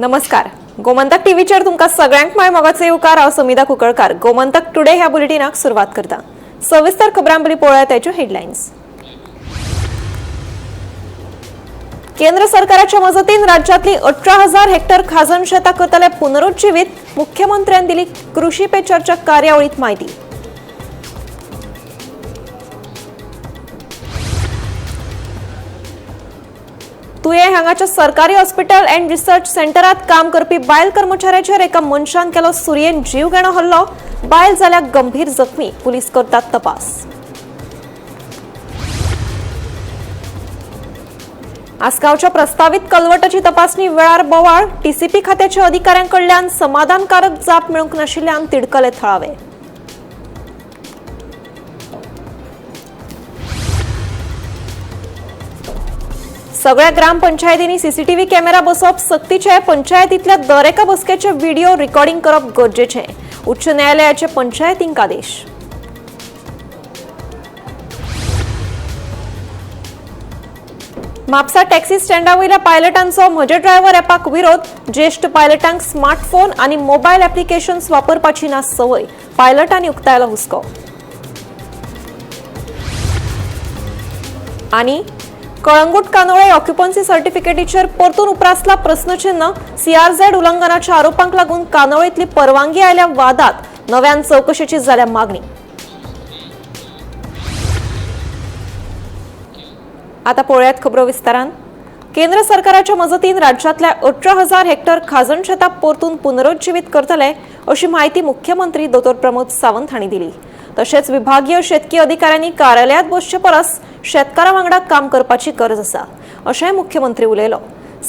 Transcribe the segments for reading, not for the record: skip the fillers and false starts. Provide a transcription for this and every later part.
नमस्कार. गोमंतक टीव्हीचेर तुमकां सगळ्यांक माय मोगाचे येवकार. हांव समिधा कुंकळकार. गोमंतक टुडे ह्या बुलेटिनाक सुरवात करता. सविस्तर खबरां बरी पळोवया ताच्यो हेडलायन्स. केंद्र सरकाराच्या मजतीन राज्यातली 18,000 हेक्टर खाजण शेतां करतले पुनरुज्जीवीत. मुख्यमंत्र्यांनी दिली कृषी पे चर्चा कार्यावळीत माहिती. तुये हांगाच्या सरकारी हॉस्पिटल अँड रिसर्च सेंटरात काम करपी बायल कर्मचाऱ्याचेर एका मनशान केलो सुरयेन जीवघेणो हल्लो. बायल जाल्या गंभीर जखमी. पुलीस करतात तपास. आसगांवच्या प्रस्तावित कलवटाची तपासणी वेळार बोवाळ. टीसीपी खात्याच्या अधिकाऱ्यांकडल्यान समाधानकारक जाप मेळूंक नाशिल्ल्यान तिडकले थळावे. सगळ्या ग्रामपंचायतींनी सीसीटीव्ही कॅमेरा बसवप सक्तीचे. पंचायतींतल्या दर एका बसकेचे व्हिडिओ रेकॉर्डिंग करप गरजेचे. उच्च न्यायालयाचे पंचायतींक आदेश. म्हापसा टॅक्सी स्टँडावयल्या पायलटांचो म्हजे ड्रायव्हर एपाक विरोध. ज्येष्ठ पायलटांक स्मार्टफोन आनी मोबायल ऍप्लिकेशन्स वापरपाची ना सवय. पायलटांनी उक्तायला हुस्को. आनी कळंगूट कानोळे ऑक्युपन्सी सर्टिफिकेटीचेर परतून उप्रासला प्रस्नचिन्ह. सीआरझेड उल्लंघनाच्या आरोपांक लागून कानोळेंतली परवानगी आयल्या वादात नव्यान चवकशेची जाल्या मागणी. आता पळयात खबरो विस्तारान. केंद्र सरकाराच्या मजतीन राज्यातल्या 18,000 हेक्टर खाजण शेतां परतून पुनरुज्जीवीत करतले अशी माहिती मुख्यमंत्री डॉ. प्रमोद सावंत हांणी दिली. तशेंच विभागीय शेतकी अधिकाऱ्यांनी कार्यालयात बसचे परस शेतकारां वांगडा काम करपाची गरज आसा अशेंय मुख्यमंत्री उलयलो.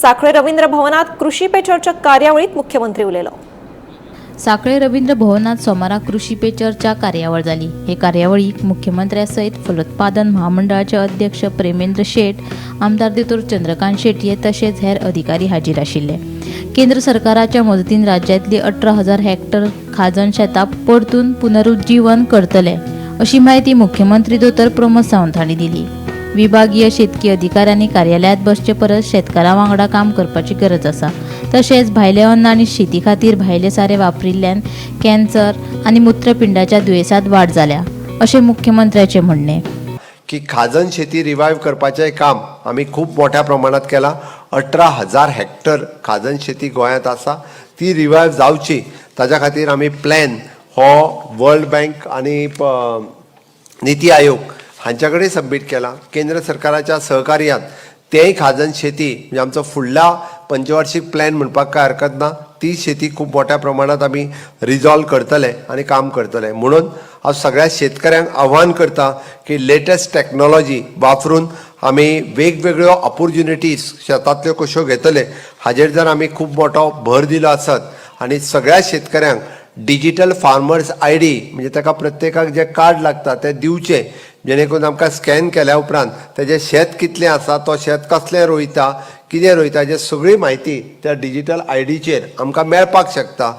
साखळे रवींद्र भवनात कृषी पे चर्चा कार्यावळीत मुख्यमंत्री उलयलो. साखळे रवींद्र भवनात सोमाराक कृषी पे चर्चा कार्यावळ जाली. हे कार्यावळीक मुख्यमंत्र्या सयत फलोत्पादन महामंडळाचे अध्यक्ष प्रेमेंद्र शेट, आमदार दोतोर चंद्रकांत शेटये तशेंच हेर अधिकारी हाजीर आशिल्ले. केंद्र सरकाराच्या मजतीन राज्यांतली 18,000 हेक्टर खाजण शेतां परतून पुनरुज्जीवन करतले अशी माहिती मुख्यमंत्री दोतोर प्रमोद सावंत हांणी दिली. विभागीय शेतकी अधिकाऱ्यांनी कार्यालयात बसचे परस शेतकारां वांगडा काम करपाची गरज आसा. तशेंच भायले अन्न आनी शेती खातीर भायले सारे वापरिल्ल्यान कॅन्सर आनी मुत्रपिंडाच्या दुयेंसांत वाड जाल्या अशें मुख्यमंत्र्याचें म्हणणें. की खाजण शेती रिवायव्ह करपाचें काम आमी खूब मोठ्या प्रमाणात केलां. 18,000 हेक्टर खाजण शेती गोंयांत आसा. ती रिवायव्ह जावची ताच्या खातीर आमी प्लॅन हो वर्ल्ड बँक आनी निती आयोग हांच्या कडेन सबमीट केला. केंद्र सरकाराच्या सहकार्यान तेय खाजण शेती म्हणजे आमचो फुडला पंचवार्षिक प्लॅन म्हणपाक काय हरकत ना. ती शेती खूब मोठ्या प्रमाणात आमी रिजॉल्व करतले आनी काम करतले. म्हणून हांव सगळ्या शेतकऱ्यांक आव्हान करता की लेटस्ट टॅक्नॉलॉजी वापरून आमी वेगवेगळ्यो ऑपॉर्च्युनिटीज शेतांतल्यो कश्यो घेतले हाजेर जर आमी खूब मोठो भर दिलो आसत आनी सगळ्या शेतकऱ्यांक डिजिटल फार्मर्स आयडी म्हणजे ताका प्रत्येकाक जे कार्ड लागता ते दिवचे, जेणे करून आमकां स्कॅन केल्या उपरांत तेजें शेत कितलें आसा, तो शेत कसलें रोयता, कितें रोयता हेची सगळी म्हायती त्या डिजिटल आयडीचेर आमकां मेळपाक शकता.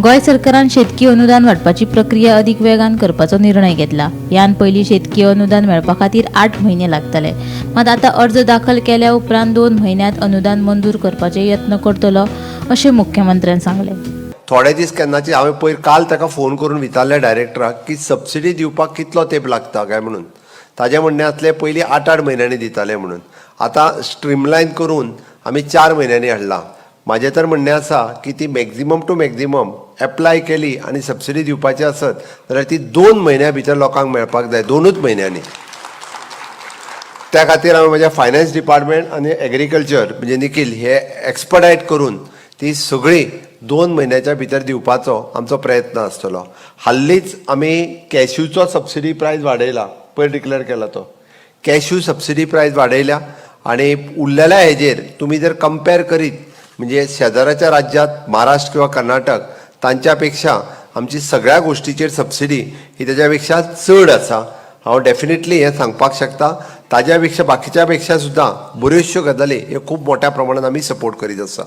गोंय सरकारान शेतकी अनुदान वांटपाची प्रक्रिया अदीक वेगान करपाचो निर्णय घेतला. ह्यान पयलीं शेतकी अनुदान मेळपा खातीर 8 म्हयने लागतले. मात आतां अर्ज दाखल केल्या उपरांत 2 म्हयन्यांत अनुदान मंजूर करपाचे यत्न करतलो अशें मुख्यमंत्र्यान सांगलें. थोडे दीस केन्नाची हांवें काल ताका फोन करून विचारलें डायरेक्टराक की सबसिडी दिवपाक कितलो तेंप लागता काय म्हणून. ताजें म्हणणें आसलें पयलीं 8 म्हयन्यांनी दिताले म्हणून. आतां स्ट्रीमलायन करून आमी 4 म्हयन्यांनी हाडला. म्हाजें तर म्हणणें आसा की ती मॅक्झिमम टू मॅक्झिमम एप्लाय केली आनी सबसिडी दिवपाची आसत जाल्यार ती 2 म्हयन्या भितर लोकांक मेळपाक जाय. 2च म्हयन्यांनी. त्या खातीर हांवें म्हज्या फायनान्स डिपार्टमेंट आनी एग्रीकल्चर म्हणजे निखील हे एक्सपर्टायट करून ती सगळी 2 म्हयन्याच्या भितर दिवपाचो आमचो प्रयत्न आसतलो. हाल्लीच आमी कॅश्यूचो सबसिडी प्रायस वाडयला. पयर डिक्लेअर केला तो कॅश्यू सबसिडी प्रायस वाडयल्या आनी उरलेल्या हेजेर तुमी जर कंपेर करीत म्हणजे शेजाऱ्याच्या राज्यांत महाराष्ट्र किंवा कर्नाटक तांच्या पेक्षा आमची सगळ्या गोष्टीचेर सबसिडी ही तेच्या पेक्षा चड आसा. हांव डेफिनेटली हें सांगपाक शकता. ताज्या पेक्षा बाकीच्या पेक्षा सुद्दां बऱ्योचश्यो गजाली ह्यो खूब मोठ्या प्रमाणात आमी सपोर्ट करीत आसा.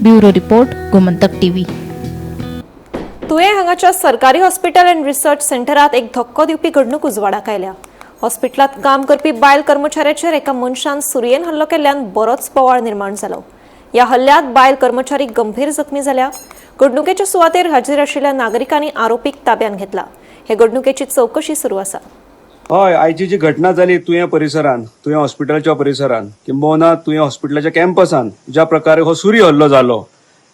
Bureau report, Gomantak TV. तुये हांगाच्या सरकारी हॉस्पिटल अँड रिसर्च सेंटरात एक धक्को दिवपी घडणूक उजवाडाक आयल्या. हॉस्पिटलात काम करपी बायल कर्मचाऱ्याचेर एका मनशान सुरयेन हल्लो केल्ल्यान बरोच बोवाळ निर्माण जालो. या हल्ल्यात बायल कर्मचारी गंभीर जखमी झाल्या. घडणुकेच्या सुवातेर हाजीर आशिल्ल्या नागरिकांनी आरोपीक ताब्यात घेतला. हे घडणुकेची चौकशी सुरू आसा. हय, आयची जी घटना जाली तुयें परिसरांत, तुयें हॉस्पिटलाच्या परिसरांत किंबहुना तुयें हॉस्पिटलाच्या कॅम्पसांत ज्या प्रकारे हो सुरी हल्लो जालो,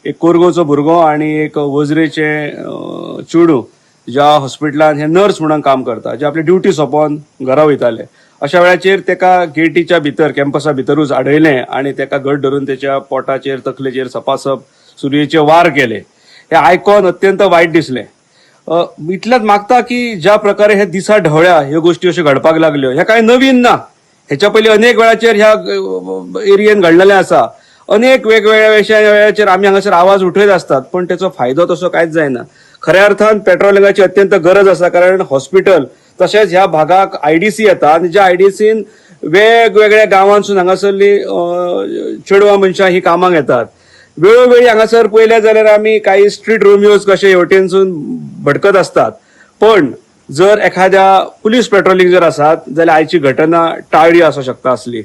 एक कोरगोचो भुरगो आनी एक वजरेचे चेडूं ज्या हॉस्पिटलांत हे नर्स म्हणून काम करता, जे आपली ड्युटी सोंपोवन घरा वयताले, अशा वेळाचेर तेका गेटीच्या भितर कॅम्पसा भितरूच आडयलें आनी तेका घट धरून तेच्या पोटाचेर तकलेचेर सपासप सुरयेचे वार केले. हे आयकून अत्यंत वायट दिसलें. इतलेंच मागता की ज्या प्रकारे हे दिसा ढवळ्या ह्यो गोष्टी अश्यो घडपाक लागल्यो, हे कांय नवीन ना. हेच्या पयलीं अनेक वेळाचेर ह्या एरियेन घडलेलें आसा. अनेक वेगवेगळ्या वेळाचेर आमी हांगासर आवाज उठयत असतात, पण त्याचो फायदो तसो कांयच जायना. खऱ्या अर्थान पेट्रोलिंगाची अत्यंत गरज आसा, कारण हॉस्पिटल तशेंच ह्या भागाक आयडीसी येता आनी ज्या आयडीसीन वेगवेगळ्या गांवांसून हांगासरली चेडवां मनशां ही कामाक येतात. वेळोवेळी हांगासर पळयलें जाल्यार आमी काही स्ट्रीट रोमियोज कशे हेवटेनसून भटकत असतात. पण जर एखाद्या पुलीस पेट्रोलिंग जर आसात जाल्यार आयची घटना टाळळी आसूं शकता आसली.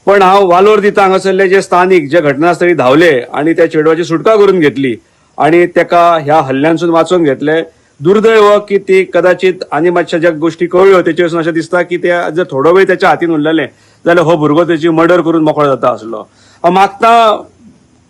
पण हांव वालोर दिता हांगासरले जे स्थानिक जे घटनास्थळी धावले आनी त्या चेडवाची सुटका करून घेतली आनी तेका ह्या हल्ल्यांसून वाचोवन घेतले. दुर्दैव की ती कदाचित आनी मातशा ज्या गोष्टी कळ्ळ्यो तेचे वचून अशें दिसता की ते जर थोडो वेळ त्याच्या हातीन उरलेलें जाल्यार हो भुरगो तेची मर्डर करून मोकळो जाता आसलो. हांव मागता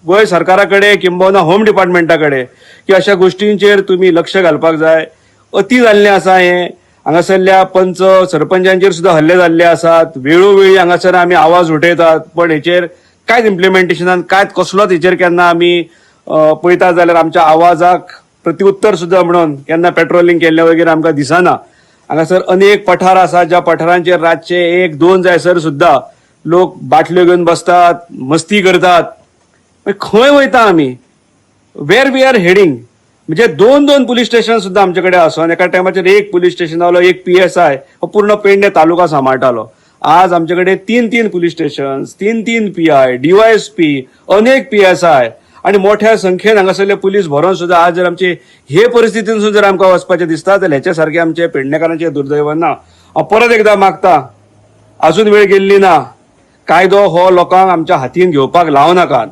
गोंय सरकारा कडेन किंबहुना होम डिपार्टमेंटा कडेन की अशा गोष्टींचेर तुमी लक्ष घालपाक जाय. अति जाल्लें आसा हें. हांगासरल्या पंच सरपंचांचेर सुद्दां हल्ले जाल्ले आसात. वेळोवेळी हांगासर आमी आवाज उठयतात, पण हेचेर कांयच इम्प्लिमेंटेशनान कांयच कसलोच हेचेर केन्ना आमी पळयतात जाल्यार आमच्या आवाजाक प्रत्युत्तर सुद्दां म्हणून केन्ना पेट्रोलिंग केल्ले वगैरे आमकां दिसना. हांगासर अनेक पठार आसात ज्या पठारांचेर रातचे 1-2 जायसर सुद्दां लोक बाटल्यो घेवन बसतात, मस्ती करतात. खंय वयता आमी? वेर वी आर हेडिंग? म्हणजे 2-2 पुलीस स्टेशन सुद्दां आमचे कडेन आसून एका टायमाचेर एक पुलीस स्टेशनालो एक PSI हो पूर्ण पेडणे तालुका सांबाळटालो. आज आमचे कडेन 3-3 पुलीस स्टेशन, 3-3 PI, DYSP, अनेक PSI आणि मोठ्या संख्येन हांगासरले पुलीस भरोन सुद्दां आज जर आमची हे परिस्थितीन सुद्दां जर आमकां वचपाचें दिसता जाल्यार हेच्या सारखे आमचे पेडणेकारांचे दुर्दैव ना. हांव परत एकदां मागता, अजून वेळ गेल्ली ना. कायदो हो लोकांक आमच्या हातीन घेवपाक लावं नाकात.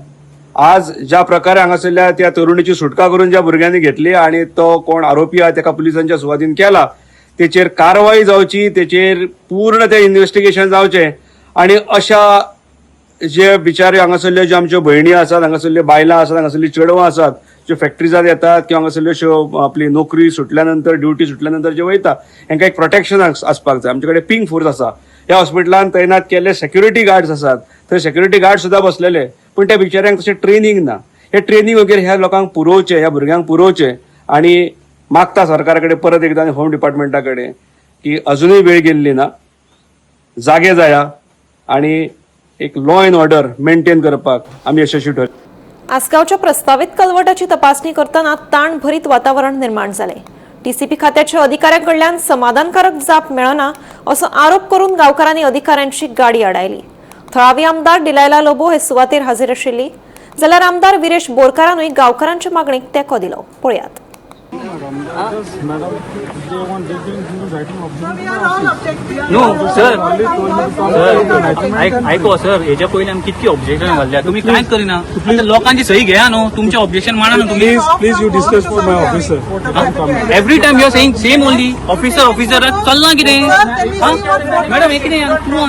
आज ज्या प्रकारे हांगासरल्या त्या तरुणीची सुटका करून ज्या भुरग्यांनी घेतली आणि तो कोण आरोपी आहे तेका पुलिसांच्या सुवाधीन केला, तेचेर कारवाई जावची, तेचेर पूर्ण ते इन्व्हेस्टिगेशन जावचें आणि अशा जे बिचारे हांगासरल्यो ज्यो आमच्यो भयणी आसात, हांगासरल्यो बायलां आसात, हांगासरली चेडवां आसात, ज्यो फॅक्टरीजात येतात किंवा हांगासरल्यो आपली नोकरी सुटल्यानंतर ड्युटी सुटल्यानंतर जे वयता हेंकां एक प्रोटेक्शन आसपाक जाय. आमचे कडेन पिंक फोर्स आसा. ह्या हॉस्पिटलांत तैनात केल्ले सेक्युरिटी गार्ड्स आसात. थंय सेक्युरिटी गार्ड सुद्दां बसलेले, पण त्या बिचाऱ्यांक तशें ट्रेनिंग ना. हे ट्रेनिंग वगैरे ह्या लोकांक पुरोवचे, ह्या भुरग्यांक पुरोवचे. आणि मागता सरकारा कडेन परत एकदा होम डिपार्टमेंटा कडेन की अजूनय वेळ गेल्ली ना, जागे जाया आणि एक लॉ अँड ऑर्डर मेंटेन करपाक आमी यशस्वी ठरले. आसगावच्या प्रस्तावित कलवटाची तपासणी करताना ताण भरीत वातावरण निर्माण झाले. TCP खात्याच्या अधिकाऱ्यांकडल्यान समाधानकारक जाप मेळना असो आरोप करून गावकऱ्यांनी अधिकाऱ्यांची गाडी अडायली. थळावी आमदार डिलायला लोबो हे सुवातेर हाजीर आशिल्ली जाल्यार आमदार विरेश बोरकारानूय गावकऱ्यांच्या मागणीक तेंको दिलो. पळयात. नो सर ऐको सर, हेच्या पयलीं आमी कितकी ऑब्जेक्शन घाल्ल्या, तुम्ही कांयच करिना. आतां लोकांची सही घेया न्हू, तुमचे ऑब्जेक्शन माना न्हू तुम्ही. Please, you discuss with my officer. Every time you are saying same only officer चलना कितें? मॅडम हे कितें तूं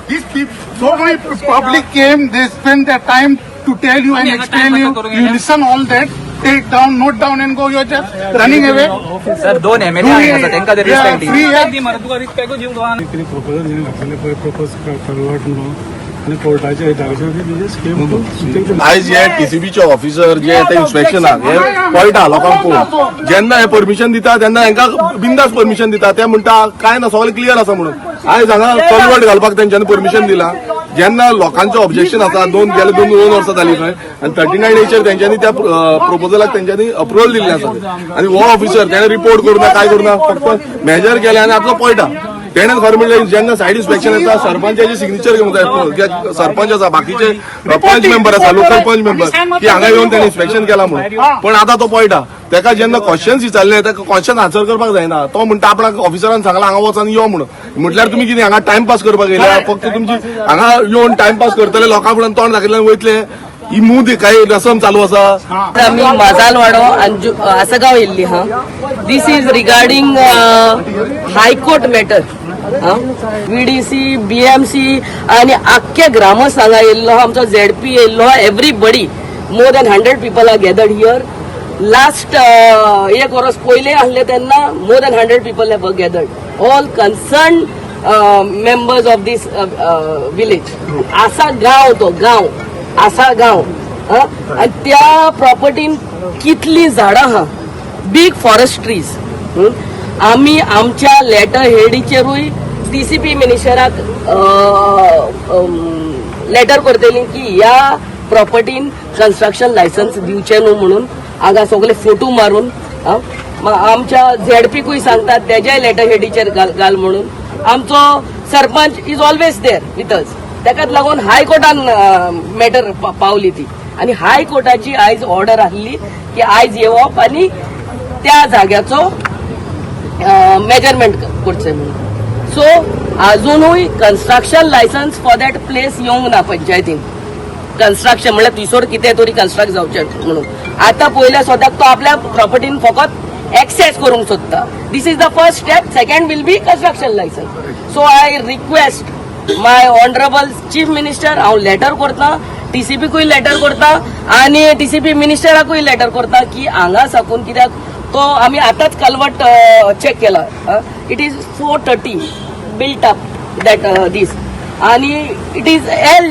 These people, so many public came, they spent their time to tell you and explain you. You listen all that, take down, note down and go. You're just running away. Sir 2 MLA आहेत त्यांना ते respect Free आहे. दी मला तुका respect घेऊ दोन. Proposal घेऊन घातलेले पळय प्रपोज करवट म्हणून आणि कोर्टाच्या डायरेक्शन आयज हे TCBचे ऑफिसर जे ते इन्स्पेक्शनाक हे पळयता लोकांक पळोवन, जेन्ना हे परमिशन दिता तेन्ना हेंकां बिंदास परमिशन दिता. ते म्हणटा काय ना, सगळें क्लियर आसा म्हणून. आयज हांगा कलवट घालपाक तेंच्यांनी परमिशन दिला. जेन्ना लोकांचो ऑब्जेक्शन आसा, गेले 2 वर्सां जाली खंय, आनी 39A तेंच्यांनी त्या प्रपोजलाक तेंच्यांनी अप्रुवल दिल्लें आसा. आनी हो ऑफिसर तेणे रिपोर्ट करूना, काय करूना, फक्त मेजर केले आनी आपलो पळयता. तेणें खरें म्हणल्यार जेन्ना सायड इन्स्पेक्शन येता सरपंचाची सिग्नेचर घेवंक जाय, सरपंच आसा बाकीचे पंच मेंबर आसा लोकल पंच मेंबर की हांगा येवन तेणें इन्स्पेक्शन केला म्हणून, पण आतां तो पळयटा तेका जेन्ना क्वेश्चन्स विचारले तेका क्वेश्चन आन्सर करपाक जायना, तो म्हणटा आपणाक ऑफिसरान सांगला हांगा वचून यो म्हणून, म्हटल्यार तुमी कितें हांगा टायमपास करपाक येयल्या, फक्त तुमची हांगा येवन टायमपास करतले लोकां फुड्यान तोंड दाखयल्यान वयतले, ही मूद काय रसम चालू आसा. आम्ही माजालवाडो आसगांव येयल्ली हा. This is regarding high court matter. VDC BMC आणि आख्खे ग्रामस्थ हांगा येयल्लो, आमचो झेडपी येयल्लो, everybody more than 100 people are gathered here. Last एक वर्स पयले आहले तेन्ना more than 100 people have gathered, all concern members of this village. आसा गांव, तो गांव आसा गांव, आणि त्या प्रॉपर्टीन कितली झाडां हा, बिग फॉरेस्ट ट्रीज. आम्ही आमच्या लेटर हेडीचेरूय टीसीपी मिनिस्टराक लेटर करतली की ह्या प्रॉपर्टीन कन्स्ट्रक्शन लायसन्स दिवचे न्हू म्हणून. हांगा सगळे फोटो मारून आमच्या झेडपीकूय सांगतात तेज्याय लेटर हेडीचेर घाल म्हणून. आमचो sarpanch is always there with us. तेकाच लागून हायकोर्टान मॅटर पावली ती, आणि हायकोर्टाची आयज ऑर्डर आसली की आयज येवप आणि त्या जाग्याचो मेजरमेंट करचें म्हणून. सो अजूनूय construction licence for that place येवंक ना पंचायतीन. कन्स्ट्रक्शन म्हणल्यार तिसोर कितें तरी कन्स्ट्रक्ट जावचें म्हणून. आतां पयल्या सोदाक तो आपल्या प्रॉपर्टीन फकत एक्सेस करूंक सोदता. This is the first step. Second will be construction licence. So I request my honourable chief minister, हांव लेटर करता, टीसीपीकूय लेटर करता आणि टीसीपी मिनिस्टराकूय लेटर करता की हांगा साकून, कित्याक तो आमी आतांच कल्वट चेक केला. It is 430 built up that this, आणि it is L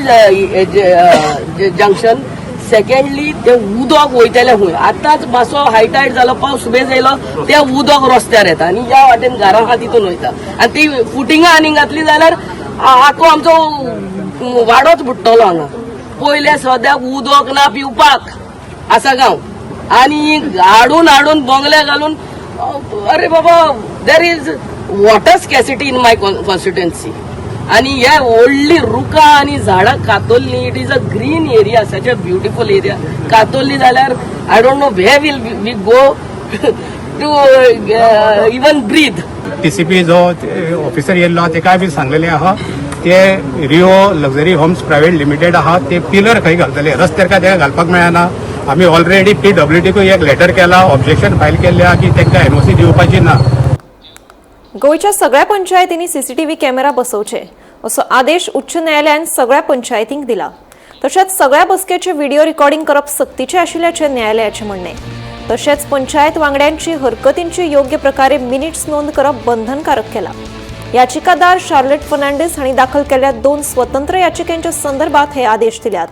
junction. Secondly ते उदक वयतले खूंय. आतांच मातसो हायटायड जालो, पावस बेज येयलो, ते उदक रस्त्यार येता आणि ह्या वाटेन घरां आहा तितून वयता, आणि ती फुटिंगां आनीक घातली जाल्यार आखो आमचो वाडोच बुडटलो हांगा. पयले सद्याक उदक ना पिवपाक आसगांव, आणि हाडून हाडून बंगले घालून, अरे बाबा there is water scarcity in my constituency. आणि हे व्हडली रुखां आणि झाडां कातोल्ली. It is a green area, such a beautiful area. कातोल्ली जाल्यार I don't know where will we go to even breathe. TCP जो ऑफिसर येयल्लो तेकाय बी सांगलेले आहा ते Rio luxury homes private limited आहा ते पिलर खंय घालतले, रस्त्यार काय ते घालपाक मेळना. आमी ऑलरेडी PWDकूय एक लेटर केला, ऑब्जेक्शन फायल केल्ले आहा की तांकां एनओसी दिवपाची ना. गोंयच्या सगळ्या पंचायतींनी सीसीटीव्ही कॅमेरा बसोवचे असो आदेश उच्च न्यायालयान सगळ्या पंचायतींक दिला. तशेंच सगळ्या बसकेचे व्हिडिओ रेकॉर्डिंग करप सक्तीचे आशिल्ल्याचे न्यायालयाचे म्हणणे. तशेंच पंचायत वांगड्यांची हरकतींची योग्य प्रकारे मिनिट्स नोंद करप बंधनकारक केला. याचिकादार शार्लेट फर्नांडीस हांणी दाखल केल्ल्या 2 स्वतंत्र याचिकेंच्या संदर्भात हे आदेश दिल्यात.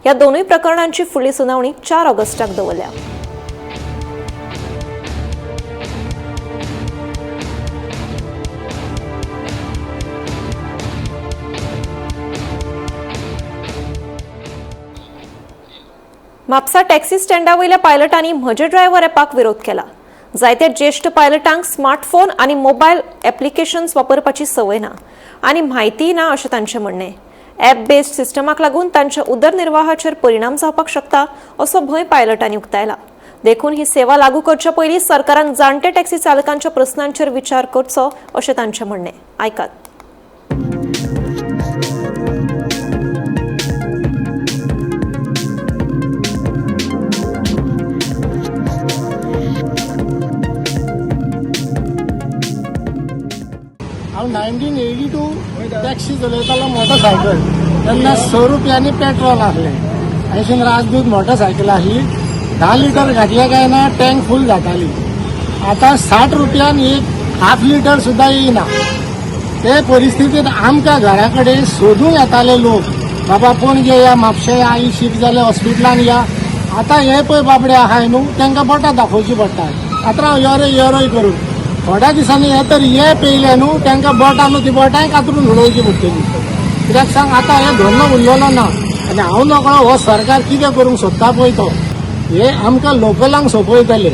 या दोनूय प्रकरणांची फुडली सुनावणी 4 ऑगस्टाक दवरल्या. म्हापसा टॅक्सी स्टँडावयल्या पायलटांनी म्हजे ड्रायव्हर एपाक विरोध केला. जायत्या ज्येष्ठ पायलटांक स्मार्टफोन आणि मोबायल ॲप्लिकेशन्स वापरपाची संवय ना आणि म्हायती ना अशें तांचें म्हणणें. ॲप बेस्ड सिस्टमाक लागून तांच्या उदरनिर्वाहाचेर परिणाम जावपाक शकता असो भंय पायलटांनी उक्तायला. देखून ही सेवा लागू करचे पयलीं सरकारान जाणटे टॅक्सी चालकांच्या प्रस्नांचेर विचार करचो अशें तांचें म्हणणें. आयकात. हांव 1982 टॅक्सी चलयतालो मोटरसायकल. तेन्ना 100 रुपयांनी पेट्रोल आसलें. आयशीन राजदूत मोटरसायकल आसली. 10 लिटर घातले काय ना टँक फूल जाताली. आतां 60 रुपयान एक हाफ लिटर सुद्दां येयना. ते परिस्थितींत आमकां घरा कडेन सोदूंक येताले लोक, बाबा पणजे या, म्हापशे या, आई शिफ्ट जाले हॉस्पिटलान या. आतां हे पळय बाबडे आहाय न्हू, तांकां बोटां दाखोवची पडटात. आतां येरोय करून थोड्या दिसांनी हे तर हे पेयले न्हू, तांकां बोटां न्हू, ती बोटांय कातरून उडोवची पडटली. कित्याक सांग, आतां हे धोरण उरलेलो ना. आनी हांव नकळो हो सरकार कितें करूंक सोदता पळय तो, हे आमकां लोकलांक सोंपयतले.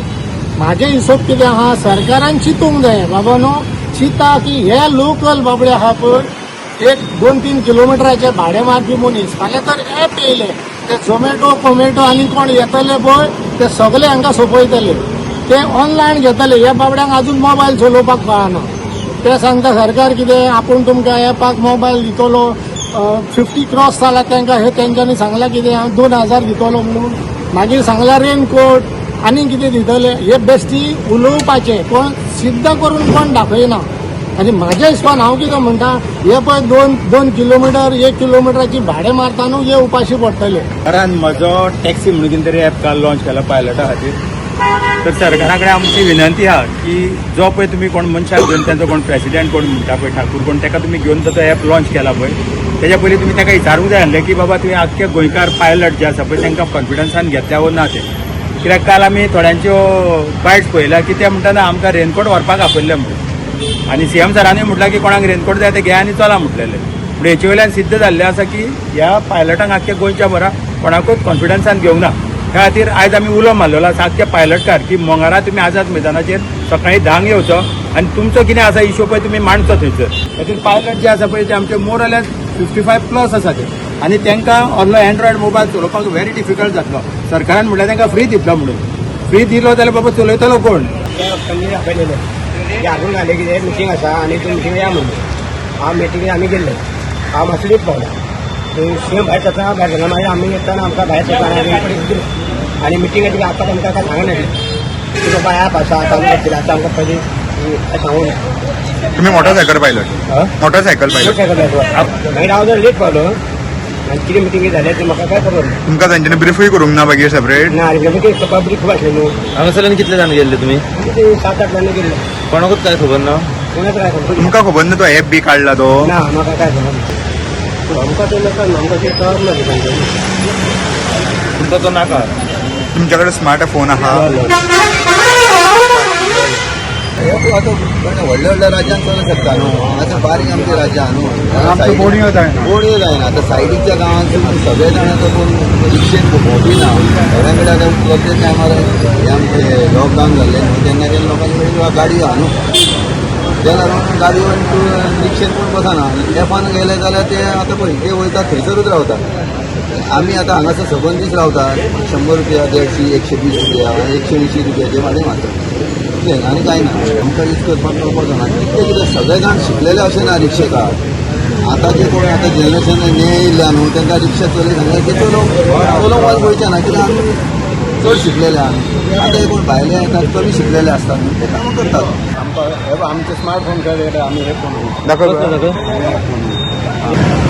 म्हाजे हिशोब कितें आहा, सरकारान चिंतूंक जाय बाबा न्हू, चिंता की हे लोकल बाबडे आहा पळय 1-2-3 किलोमिटराचे भाडे मारपी मनीस फाल्यां तर एप येयले ते झोमॅटो आनी कोण येतले पळय ते सगळे हांकां सोंपयतले ते ऑनलायन घेतले ह्या बाबड्यांक अजून मोबायल चलोवपाक कळना ते सांगता सरकार कितें आपूण तुमकां एपाक मोबायल दितलो 50 क्रॉस जाला तांकां हे तेंच्यांनी सांगलां कितें हांव 2000 दितलो म्हणून मागीर सांगलां रेनकोट आनी कितें दितले हे बेश्टी उलोवपाचें पण सिद्ध करून कोण दाखयना आनी म्हाज्या हिसपान हांव कितें म्हणटा हे पळय 2 किलोमिटर 1 किलोमिटराची भाडे मारता न्हू हे उपाशी पडटले. कारण म्हजो टॅक्सी म्हणून कितें तरी एप काल लॉन्च केला पायलटा खातीर तर सरकारा कडेन आमची विनंती आहा की जो पळय तुमी कोण मनशाक घेवन तांचो कोण प्रेसिडेंट कोण म्हणटा पळय ठाकूर कोण ताका तुमी घेवन तो एप लॉन्च केला पळय तेज्या पयलीं तुमी ताका विचारूंक जाय आसलें की बाबा तुवें आख्खे गोंयकार पायलट जे आसा पळय तांकां कॉन्फिडन्सान घेतल्या वो ना ते कित्याक काल आमी थोड्यांच्यो बायट्स पळयल्या की ते म्हणटाना आमकां रेनकोट व्हरपाक आपयल्ले म्हणून आनी सीएम सरांनी म्हटलां की कोणाक रेनकोट जाय ते घे आनी चला म्हटलेले पूण हेचे वयल्यान सिद्ध जाल्लें आसा की ह्या पायलटांक आख्ख्या गोंयच्या बरा कोणाकूच कॉन्फिडन्सान घेवंक ना त्या खातीर आयज आमी उलो मारलेलो आसा आख्ख्या पायलटकार की मंगळारा तुमी आझाद मैदानाचेर सकाळीं 10 येवचो आनी तुमचो कितें आसा इश्यू पळय तुमी मांडचो थंयसर खातीर पायलट जे आसा पळय ते आमचे मोर ऑर लेस 55+ आसा ते आनी तांकां असलो एंड्रॉयड मोबायल चलोवपाक व्हेरी डिफिकल्ट जातलो सरकारान म्हटल्यार तांकां फ्री दितलो म्हणून फ्री दिलो जाल्यार बाबा चलयतलो कोण हाडून घाले कितें मिटींग आसा आनी तूं मिटींग या म्हणून हांव मिटींगेक आमी गेल्ले हांव मातसो लेट पावला सीएम भायर सरता भायर सरना मागीर आमी येताना आमकां भायर सरता आनी मिटींगेक आतां आमकां काय सांगना की बाबा ॲप आसा चालू करतले आतां आमकां पयलीं सांगूंक ना. तुम्ही मोटरसायकल पायलट मोटरसायकल पायलट मागीर हांव जर लेट पावलो आनी कितें मिटींग जालें तें म्हाका काय खबर ना. तुमकां तांच्यानी ब्रिफूय करूंक ना मागीर सेपरेट ना मिटींग पब्लीक खूब आसलें न्हू हांगासरल्यान कितले जाण गेल्ले तुमी कितें 7-8 जाण गेल्ले कोणाकूच काय खबर ना कोणाक काय खबर तुमकां खबर ना तो एप बी काडला तो ना म्हाका काय खबर ना आमकां तें नाका आमकां तें कळना तुमकां तो नाका तुमच्या कडेन स्मार्ट फोन आहा व्हडल्या व्हडल्या राज्यात चलू शकता न्हू आतां बारीक आमचे राज्य न्हू बोडयो जायना बोडयो जायना आतां सायडीच्या गांवांतून सगळे जाणांचो कोण रिक्षेन भोंवपी ना थोड्या कडेन प्रत्येक टायमार हे आमचे लॉकडावन जाल्लें न्हू तेन्ना गेले लोकांनी गाडी आहा न्हू तेन्ना लागून गाडीवर तूं रिक्षेन कोण बसना एपान गेले जाल्यार ते आतां पळय ते वयतात थंयसरूच रावतात आमी आतां हांगासर सबंद दीस रावतात 100 रुपया 150 120 रुपया 180 रुपयाचे भाडें मारतात आनी काय ना आमकां यूज करपाक कळपाक ना कितें कितें सगळे जाण शिकलेले अशें ना रिक्षेकार आतां जे कोण आतां जनरेशन हे येयल्या न्हू तांकां रिक्षा चलय सांगल्यार ते चलोवंक गोंयच्या ना कित्याक आमी चड शिकलेले आहा आतां हे कोण भायले येतात कमी शिकलेले आसतात न्हू ते कामां करतात आमकां आमचे स्मार्ट फोन केले आमी हे फोन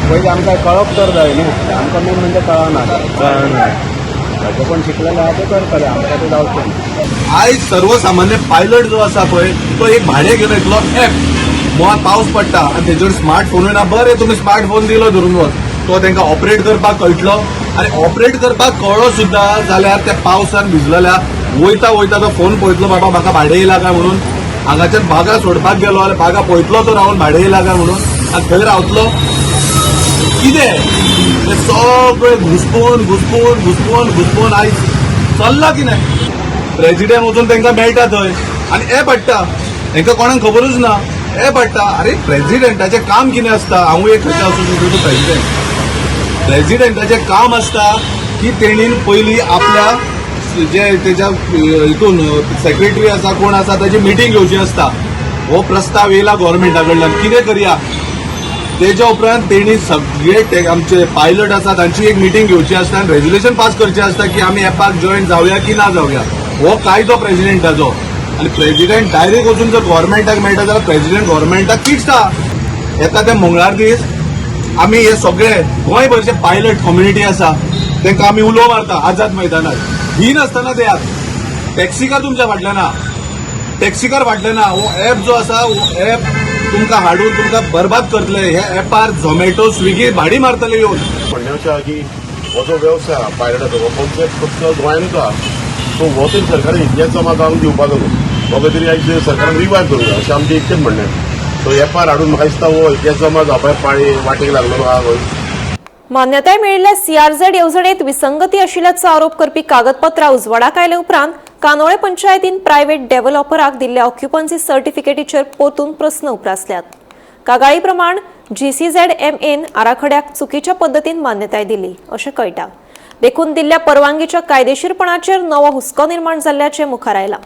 पयलीं आमकां कळप तर जाय न्हू आमकां मेन म्हणजे कळना जे कोण शिकलेले आहा ते करतले आमकां ते जावचें आयज सर्वसामान्य पायलट जो आसा पळय तो एक भाडे घेवन येतलो एप पावस पडटा आनी तेजेर स्मार्टफोन ना बरें तुमी स्मार्टफोन दिलो धरून वच तो तांकां ऑपरेट करपाक कळटलो आनी ऑपरेट करपाक कळ्ळो सुद्दां जाल्यार त्या पावसान भिजलेल्या वयता तो फोन पळयतलो बाबा म्हाका भाडें येयला काय म्हणून हांगाच्यान बागा सोडपाक गेलो जाल्यार बागा पळयतलो तो रावन भाडें येयला काय म्हणून आनी थंय रावतलो कितें ते सगळें घुसपून आयज चल्ला कितें प्रेसिडेंट वचून तांकां मेळटा थंय आनी एप हाडटा तांकां कोणाक खबरूच ना एप हाडटा अरे प्रेसिडेंटाचें काम कितें आसता हांवूय एक खंयच्या असोसिएशनाचो प्रेसिडेंटाचें काम आसता की तेणीन पयलीं आपल्या जे तेच्या हितून सेक्रेटरी आसा कोण आसा ताची मिटींग घेवची आसता हो प्रस्ताव येयला गव्हर्मेंटा कडल्यान कितें करया तेच्या उपरांत तेणी सगळे आमचे पायलट आसा तांची एक मिटींग घेवची आसता आनी रेजोल्युशन पास करचें आसता की आमी एपाक जॉयन जावया की ना जावया हो कायदो प्रेसिडेंटाचो आनी प्रेसिडेंट डायरेक्ट वचून जर गव्हर्मेंटाक मेळटा जाल्यार प्रेसिडेंट गव्हर्मेंटाक फिक्स आहा येता ते मंगळार दीस आमी हे सगळे गोंयभरचे पायलट कम्युनिटी आसा तांकां आमी उलो मारता आझाद मैदानार ही नासतना ते टॅक्सीकार तुमच्या फाटल्यान ना टॅक्सीकार फाटल्यान ना हो एप जो आसा हो एप तुमकां हाडून तुमकां बरबाद करतले हे एपार झोमॅटो स्विगी भाडी मारतले येवन म्हणणे अशें आहा की हो जो वेवसाय आहा पायलटाचो हो कॉन्सेप्ट फक्त गोंयांतूच आहा सो हो तरी सरकारान इतल्याच जमा जावंक दिवपाचो न्हू हो तरी आयज सरकारान रिवायव करूंक जाय अशें आमचें इतकेंच म्हणणें सो एपार हाडून म्हाका दिसता हो इतल्याच जमा जावपाक पाळी वाटेक लागलेलो आहा गोंय मान्यताय मेळिल्ल्या सीआरझेड येवजणेत विसंगती आशिल्ल्याचो आरोप करपी कागदपत्रां उजवाडाक आयले उपरांत कानोळे पंचायतीन प्रायव्हेट डेव्हलपराक दिल्ल्या ऑक्युपन्सी सर्टिफिकेटीचेर परतून प्रस्न उपरासल्यात. कागाळी प्रमाण GCZMAन आराखड्याक चुकीच्या पद्दतीन मान्यताय दिली अशें कळटा. देखून दिल्ल्या परवानगीच्या कायदेशीरपणाचेर नवो हुस्को निर्माण जाल्ल्याचें मुखार आयलां.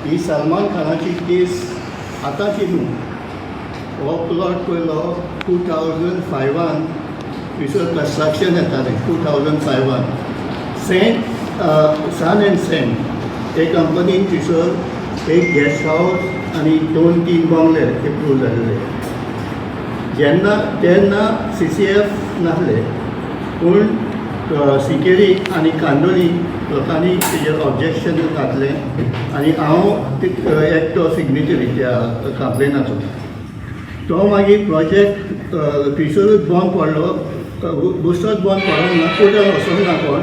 ही सलमान खानाची केस आतांची न्हू. हो प्लॉट पयलो 2005 थंयसर कन्स्ट्रक्शन येतालें 2005 सन एंड सेंट हे कंपनीन थंयसर एक गेस्ट हावस आनी 2-3 बंगले एप्रूव जाल्ले. तेन्ना CCF नासले पूण सिकेरी आनी कांदोली लोकांनी तेजेर ऑब्जेक्शन घातलें आनी हांव एकटो सिग्नेचरी त्या कंप्लेनाचो. तो मागीर प्रोजेक्ट थंयसरूच बंद पडलो. बुस्टोच बंद पडोंक ना, कोर्टान वचोंक ना कोण.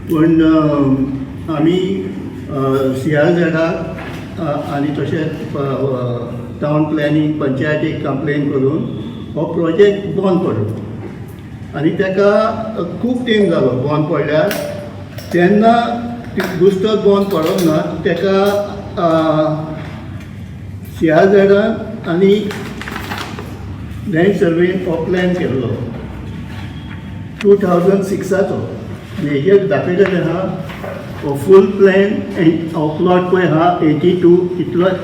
पूण आमी CRZाक आनी तशेंच टावन प्लॅनिंग पंचायतीक कंप्लेन करून हो प्रोजेक्ट बंद पडलो. आनी ताका खूब टायम जालो बंद पडल्यार. तेन्ना बुस्टोच बंद पडोंक ना, ताका CRZान आनी लँड सर्वेन हो प्लॅन केल्लो 2006चो. हेजेर दाखयलेलें आहा हो फूल प्लॅन एंड हो प्लॉट पळय आहा 82 इतलोच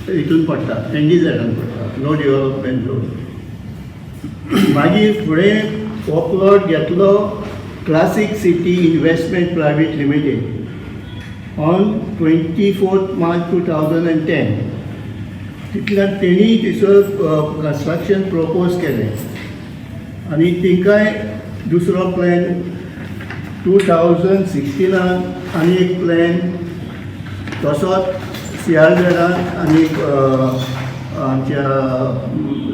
हितून पडटा, NDZान पडटा, नो डेव्हलपमेंट झोन. मागीर फुडें हो प्लॉट घेतलो classic city investment private limited on 24 March 2010. तितल्यान तेणी थंयसर कन्स्ट्रक्शन प्रपोज केलें आनी तेंकाय दुसरो प्लॅन 2016 आनी एक प्लॅन तसोच CRZान आनी आमच्या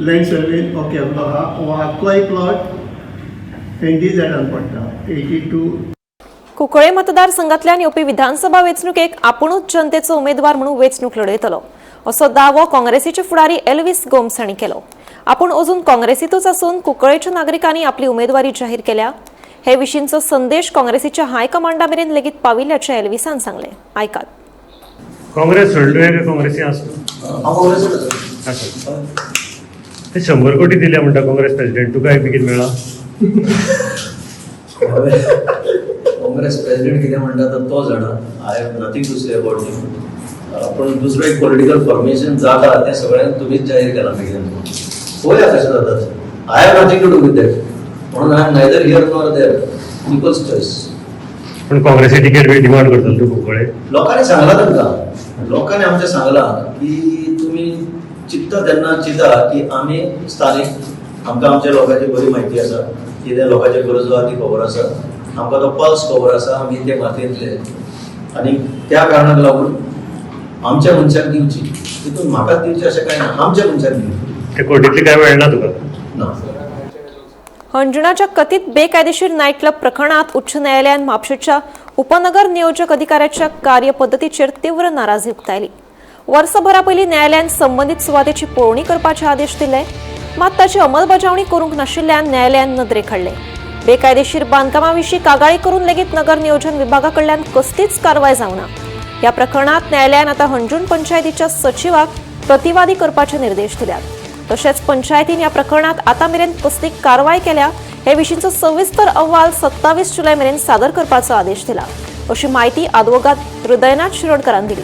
लँड सर्वेन हो केल्लो आहा. हो आख्खोय प्लॉट NDZान पडटा 82. कुंकळे मतदारसंघांतल्यान येवपी विधानसभा वेंचणुकेक आपुणूच जनतेचो उमेदवार म्हणून वेंचणूक लढयतलो असो दावो काँग्रेसीचे फुडारी एल्विस गोम्स हांणी केलो. आपूण अजून काँग्रेसीतूच आसून कुंकळेच्या नागरिकांनी आपली उमेदवारी जाहीर केल्या. हे विशींचो संदेश काँग्रेसीच्या हायकमांडा मेरेन लेगीत पाविल्ल्याचें एल्विसान सांगलें. आयकात. काँग्रेस सोडले काय काँग्रेसी आसूं? ते 100 कोटी दिल्या म्हणटा काँग्रेस प्रेसिडेंट. तुका बेगीन मेळ्ळा? काँग्रेस प्रेसिडेंट कितें म्हणटा तो जाणा. I have nothing to say about him. पण दुसरो एक पॉलिटिकल फॉर्मेशन जाता तें सगळ्यांक तुमीच जाहीर केलां बेगीन. पळोवया कशें जाता. I have nothing to do with that. म्हणून I am neither here nor there. People's choice. पण काँग्रेसी तिकेट डिमांड करतलो तूं कुंकळे? लोकांनी सांगलां तांकां. लोकांनी आमच्या सांगलां की तुमी चिंतता तेन्ना चिंता की आमी स्थानीक आमकां आमच्या लोकांची बरी म्हायती आसा. कितें लोकांच्यो गरजो आहा ती खबर आसा. आमकां तो पल्स खबर आसा. आमी ते मातयेंतले आनी त्या कारणाक लागून आमच्या मनशाक दिवची. तितून म्हाकाच दिवची अशें कांय ना. आमच्या मनशाक दिवची. ते कोर्टीतली काय मेळना तुका? ना. अंजुणाच्या कथित बेकायदेशीर नायट क्लब प्रकरणात उच्च न्यायालयान म्हापशेच्या उपनगर नियोजक अधिकाऱ्याच्या कार्यपद्दतीचेर तीव्र नाराजी उक्तायली. वर्सभरा पयलीं न्यायालयान संबंदीत सुवातेची पळोवणी करपाचे आदेश दिले. मात ताची अंमलबजावणी करूंक नाशिल्ल्यान न्यायालयान नदरेक हाडले. बेकायदेशीर बांदकामा विशीं कागाळी करून लेगीत नगर नियोजन विभागा कडल्यान कसलीच कारवाय जावना. ह्या प्रकरणात न्यायालयान आतां हंजूण पंचायतीच्या सचिवाक प्रतिवादी करपाचे निर्देश दिल्यात. तशेंच पंचायतीन ह्या प्रकरणात आतां मेरेन कसली कारवाय केल्या हे विशींचो सविस्तर अहवाल 27 जुलय मेरेन सादर करपाचो आदेश दिला अशी माहिती आदवोगाद हृदयनाथ शिरोडकरान दिली.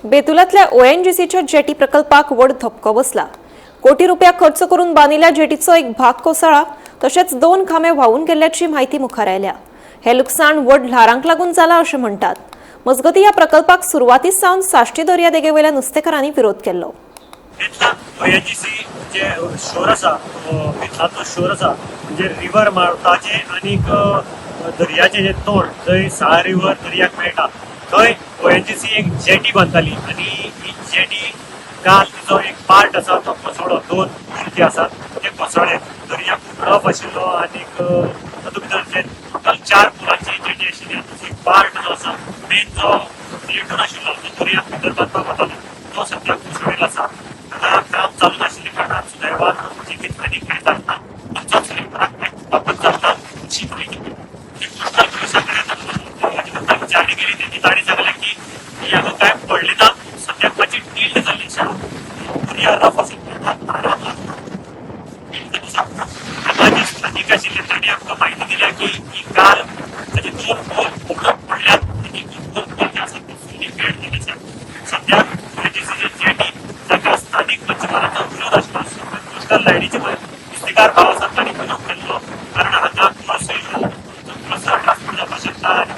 बेतुलातल्या ONGCच्या जेटी प्रकल्पाक व्हड धपको बसला. कोटी रुपया खर्च करून बांदिल्ल्या जेटीचो एक भाग कोसळ्ळा. तशेंच 2 खांबे व्हांवून गेल्ल्याची माहिती मुखार आयल्या. हे लुकसाण व्हड ल्हारांक लागून जाला अशें म्हणटात. मजगतीं ह्या प्रकल्पाक सुरवातीच सावन साश्टी दर्या देगेवयल्या नुस्तेकारांनी विरोध केल्लो. ONGC जे शोर आसा भितरांतलो शोर आसा म्हणजे रिवर मावताचे आनीक दर्याचे जे तोंड थंय 6 रिवर दर्याक मेळटा थंय ONGC एक जेटी बांदताली आनी ही जेटी काल तिचो एक पार्ट आसा तो कोसळ्ळो. 2 मूर्ती आसात ते कोसळ्ळे. दर्या खूब रफ आशिल्लो आनीक तातूंत भितर जे टोटल 4 पुलांची जेटी आशिल्ली ताचो एक पार्ट जो आसा मेन जो लिटून आशिल्लो तो दर्याक भितर बांदपाक वतालो तो सद्याक कोसळिल्लो आसा. काम चालू नाशिल्ले कारणान सुदैवान जिवीत आनी खेळटात ना. पंचायत समितीक जाता अशी माहिती विचारणी केली तेन्ना ताणें सांगलें की ही हांगा काय पडली ना सद्याक मातशी टिल्ट जाल्ली आसा. दर्या रफ आशिल्लो जी स्थानीक आशिल्ले तांणी आमकां माहिती दिल्या की ही कार ताचे 2 पोल पकडून पडल्यात आनी 2 पोल जे आसा ते फुल्ली पेड केले आसा. सद्याक ONGC जेटी ताका स्थानीक मच्छीमारांचो विरोध आशिल्लो. कोस्टल लायनीचे नुस्तेकार भाव आसात तांणी विरोध केल्लो कारण हांगा क्रूज ट्रान्सपोर्ट जावपाक शकता आनी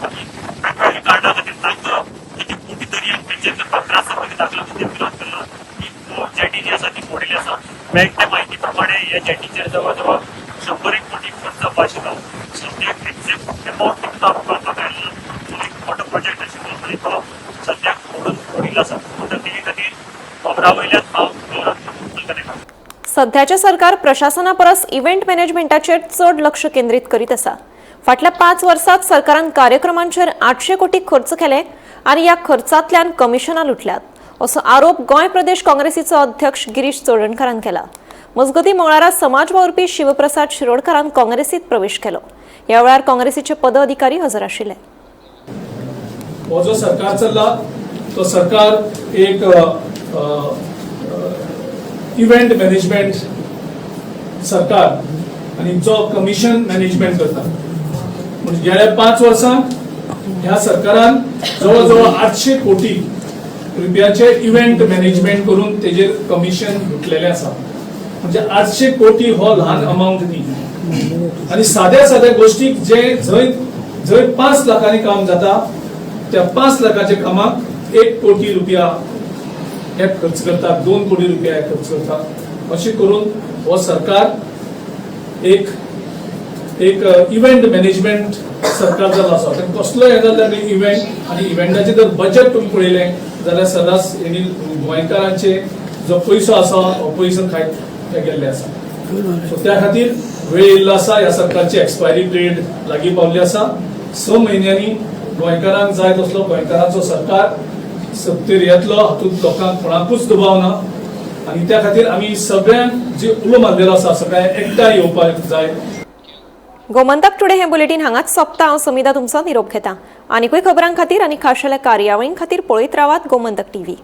वेगवेगळ्या कारणां खातीर तांकां तेची मोठी दर्याक तेंचे त्रास जावपाक लागून ते विरोध केल्लो. ही जेटी जी आसा ती मोडिल्ली आसा. मेळटे म्हायती प्रमाणे ह्या जेटीचेर जवळ जवळ 100 कोटी खर्च जावपा आशिल्लो. सद्याक एक्झॅक्ट एमावंट तुमकां कळपाक मेळना. तो एक मोठो प्रोजेक्ट आशिल्लो आनी तो सद्याक मोडिल्लो आसा. ते खातीर खबरावयल्यान हांव सध्याचे सरकार प्रशासना परस इव्हेंट मॅनेजमेंटाचेर चड लक्ष केंद्रीत करीत आसा. फाटल्या 5 वर्सांत सरकारान कार्यक्रमांचेर 800 कोटी खर्च केले आनी ह्या खर्चांतल्यान कमिशनां लुटल्यात असो आरोप गोंय प्रदेश काँग्रेसीचो अध्यक्ष गिरीश चोडणकारान केला. मजगतीं मंगळारा समाज वावुरपी शिवप्रसाद शिरोडकारान काँग्रेसीत प्रवेश केलो. ह्या वेळार काँग्रेसीचे पदाधिकारी हजर आशिल्ले. हो जो सरकार चल्ला तो सरकार एक इव्हेंट मॅनेजमेंट सरकार आणि जो कमिशन मॅनेजमेंट करता. म्हणजे गेल्या 5 वर्सांत ह्या सरकारान जवळ जवळ 800 कोटी रुपयाचे इव्हेंट मॅनेजमेंट करून तेजेर कमिशन लुटलेले आसा. म्हणजे 800 कोटी हो ल्हान अमाउंट न्ही. आणि साद्या साद्या गोष्टीक जे जंय 5 लाखांनी काम जाता त्या 5 लाखाच्या कामाक 1 कोटी रुपया हे खर्च करतात, 2 कोटी रुपया खर्च करतात. अशें करून हो सरकार एक इव्हेंट मॅनेजमेंट सरकार जालो आसा. कसलो हे जाता इव्हेंट आनी इव्हेंटाचे जर बजेट तुम्ही पळयलें जाल्यार सदांच हेणी गोंयकारांचे जो पयसो आसा हो पयसो खायत गेल्ले आसा. सो त्या खातीर वेळ येयल्लो आसा. ह्या सरकारची एक्सपायरी डेट लागीं पावल्ली आसा. 6 म्हयन्यांनी गोंयकारांक जाय तसलो गोंयकारांचो सरकार सत्तेर येतलो. हातूंत लोकांक कोणाकूच दबाव ना आनी त्या खातीर आमी सगळ्यांक जे उलो मारलेलो आसा सगळ्यांक एकठांय येवपाक जाय. गोमंतक टुडे हे बुलेटिन हांगाच सोंपता. हांव समिता तुमचो निरोप घेता. आनीकूय खबरां खातीर आनी खाशेल्या कार्यावळीं खातीर पळयत रावात गोमंतक TV.